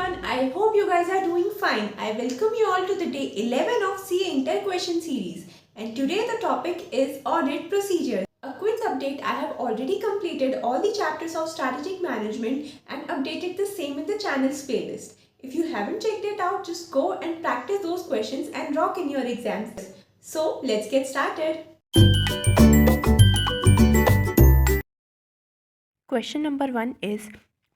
everyone, I hope you guys are doing fine. I welcome you all to the day 11 of CA Inter question series, and today the topic is audit procedures. A quick update, I have already completed all the chapters of strategic management and updated the same in the channel's playlist. If you haven't checked it out, just go and practice those questions and rock in your exams. So let's get started. Question number 1 is,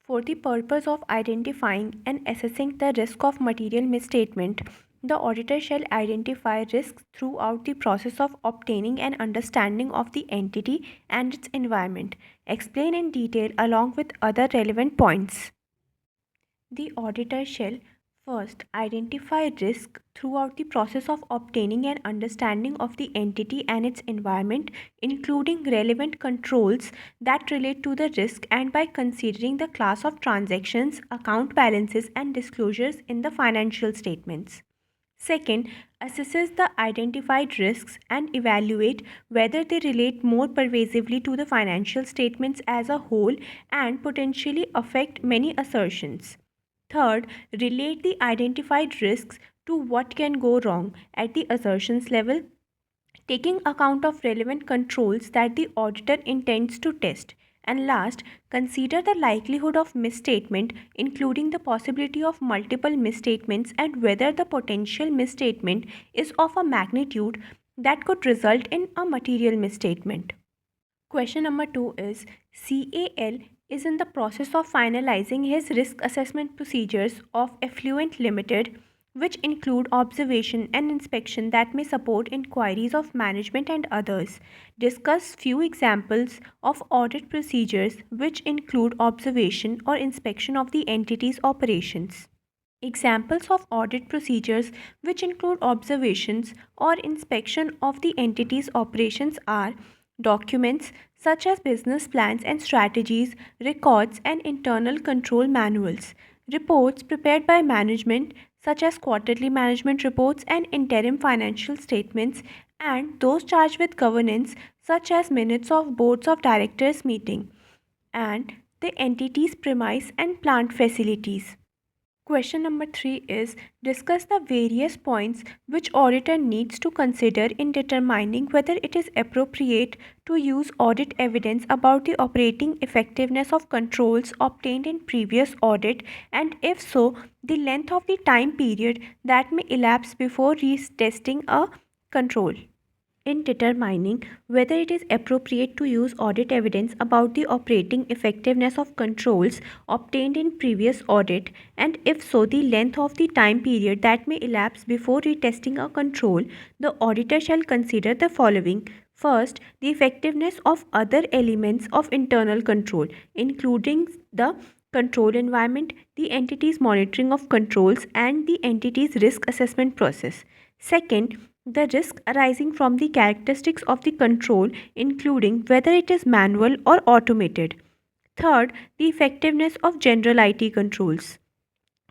for the purpose of identifying and assessing the risk of material misstatement, the auditor shall identify risks throughout the process of obtaining an understanding of the entity and its environment. Explain in detail along with other relevant points. The auditor shall first identify risk throughout the process of obtaining an understanding of the entity and its environment, including relevant controls that relate to the risk, and by considering the class of transactions, account balances, and disclosures in the financial statements. Second, assesses the identified risks and evaluate whether they relate more pervasively to the financial statements as a whole and potentially affect many assertions. Third, relate the identified risks to what can go wrong at the assertions level, taking account of relevant controls that the auditor intends to test. And last, consider the likelihood of misstatement, including the possibility of multiple misstatements and whether the potential misstatement is of a magnitude that could result in a material misstatement. Question number 2 is, CAL is in the process of finalizing his risk assessment procedures of Effluent Limited, which include observation and inspection that may support inquiries of management and others. Discuss few examples of audit procedures which include observation or inspection of the entity's operations. Examples of audit procedures which include observations or inspection of the entity's operations are documents such as business plans and strategies, records, and internal control manuals, reports prepared by management such as quarterly management reports and interim financial statements, and those charged with governance such as minutes of boards of directors meeting, and the entity's premise and plant facilities. Question number 3 is, discuss the various points which auditor needs to consider in determining whether it is appropriate to use audit evidence about the operating effectiveness of controls obtained in previous audit, and if so, the length of the time period that may elapse before retesting a control. In determining whether it is appropriate to use audit evidence about the operating effectiveness of controls obtained in previous audit, and if so, the length of the time period that may elapse before retesting a control, the auditor shall consider the following. First, the effectiveness of other elements of internal control, including the control environment, the entity's monitoring of controls, and the entity's risk assessment process. Second, the risk arising from the characteristics of the control, including whether it is manual or automated. Third, the effectiveness of general IT controls.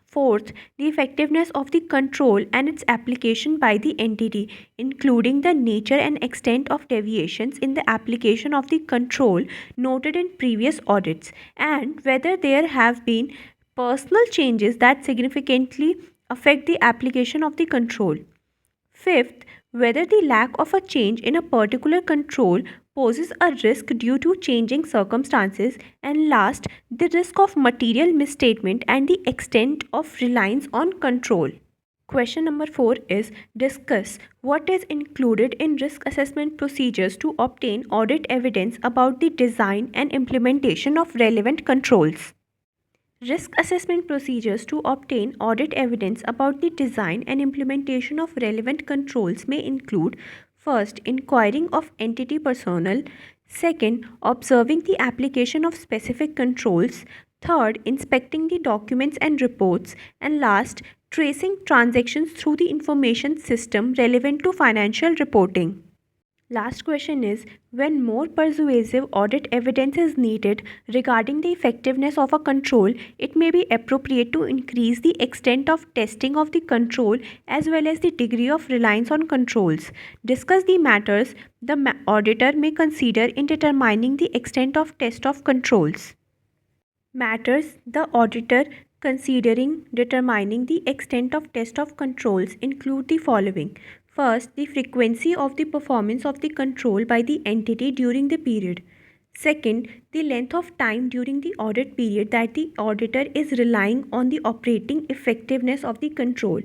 Fourth, the effectiveness of the control and its application by the entity, including the nature and extent of deviations in the application of the control noted in previous audits, and whether there have been personal changes that significantly affect the application of the control. Fifth, whether the lack of a change in a particular control poses a risk due to changing circumstances. And last, the risk of material misstatement and the extent of reliance on control. Question number 4 is, discuss what is included in risk assessment procedures to obtain audit evidence about the design and implementation of relevant controls. Risk assessment procedures to obtain audit evidence about the design and implementation of relevant controls may include: first, inquiring of entity personnel; second, observing the application of specific controls; third, inspecting the documents and reports; and last, tracing transactions through the information system relevant to financial reporting. Last question is, when more persuasive audit evidence is needed regarding the effectiveness of a control, it may be appropriate to increase the extent of testing of the control as well as the degree of reliance on controls. Discuss the matters the auditor may consider in determining the extent of test of controls. Matters the auditor Considering determining the extent of test of controls include the following. First, the frequency of the performance of the control by the entity during the period. Second, the length of time during the audit period that the auditor is relying on the operating effectiveness of the control.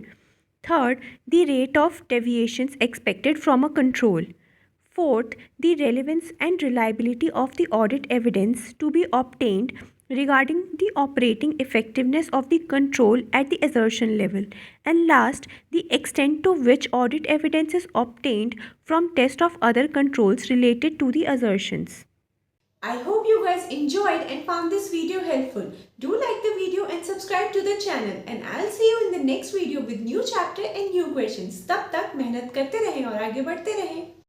Third, the rate of deviations expected from a control. Fourth, the relevance and reliability of the audit evidence to be obtained regarding the operating effectiveness of the control at the assertion level. And last, the extent to which audit evidence is obtained from test of other controls related to the assertions. I hope you guys enjoyed and found this video helpful. Do like the video and subscribe to the channel, and I'll see you in the next video with new chapter and new questions. तब तक मेहनत करते रहें और आगे बढ़ते रहें.